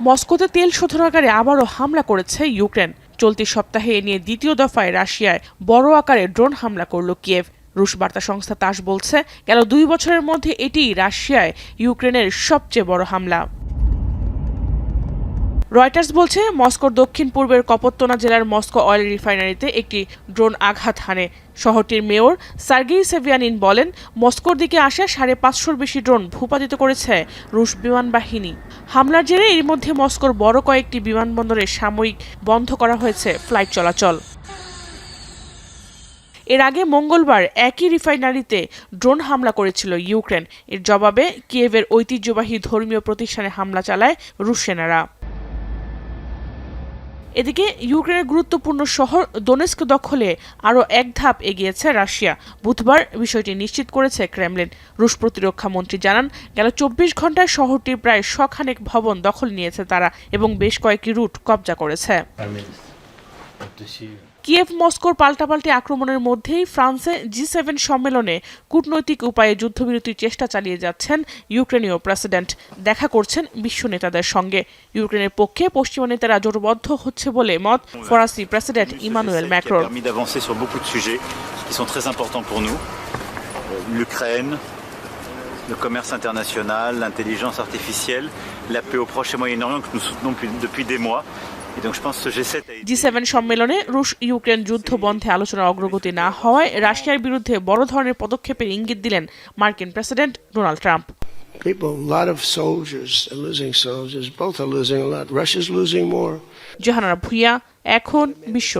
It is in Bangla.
মস্কোতে তেল শোধনাগারে আবারও হামলা করেছে ইউক্রেন। চলতি সপ্তাহে এ নিয়ে দ্বিতীয় দফায় রাশিয়ায় বড় আকারে ড্রোন হামলা করল কিয়েভ। রুশ বার্তা সংস্থা তাস বলছে, গেল 2 বছরের মধ্যে এটিই রাশিয়ায় ইউক্রেনের সবচেয়ে বড় হামলা। রয়টার্স বলছে, মস্কোর দক্ষিণ পূর্বের কপত্তনা জেলার মস্কো অয়েল রিফাইনারিতে একটি ড্রোন আঘাত হানে। শহরটির মেয়র সার্গেই সেভিয়ানিন বলেন, মস্কোর দিকে আসা 550-র বেশি ড্রোন ভূপাতিত করেছে রুশ বিমান বাহিনী। হামলার জেরে এর মধ্যে মস্কোর বড় কয়েকটি বিমানবন্দরে সাময়িক বন্ধ করা হয়েছে ফ্লাইট চলাচল। এর আগে মঙ্গলবার একই রিফাইনারিতে ড্রোন হামলা করেছিল ইউক্রেন। এর জবাবে কিয়েভের ঐতিহ্যবাহী ধর্মীয় প্রতিষ্ঠানে হামলা চালায় রুশ সেনারা। এদিকে ইউক্রেনের গুরুত্বপূর্ণ শহর দোনেস্ক দখলে আরও এক ধাপ এগিয়েছে রাশিয়া। বুধবার বিষয়টি নিশ্চিত করেছে ক্রেমলিন। রুশ প্রতিরক্ষা মন্ত্রী জানান, গেল 24 ঘন্টায় শহরটির প্রায় 100 খানেক ভবন দখল নিয়েছে তারা এবং বেশ কয়েকটি রুট কবজা করেছে। কিয়েভ মস্কোর পাল্টাপাল্টি আক্রমণের মধ্যেই ফ্রান্সে G7 সম্মেলনে কূটনৈতিক উপায়ে যুদ্ধবিরতির চেষ্টা চালিয়ে যাচ্ছেন ইউক্রেনীয় প্রেসিডেন্ট। দেখা করছেন বিশ্ব নেতাদের সঙ্গে। ইউক্রেনের পক্ষে পশ্চিমা নেতারা জোটবদ্ধ হচ্ছে বলে মত ফরাসি প্রেসিডেন্ট ইমানুয়েল ম্যাক্রোর। Le commerce international, l'intelligence artificielle, la paix au Proche et Moyen-Orient que nous soutenons depuis des mois. Et donc je pense que G7 সম্মেলনে রুশ ইউক্রেন যুদ্ধ বন্ধে আলোচনার অগ্রগতি না হওয়ায় রাশিয়ার বিরুদ্ধে বড় ধরনের পদক্ষেপের ইঙ্গিত দিলেন মার্কিন president Donald Trump. Jahanara Bhuiyan, এখন বিশ্ব।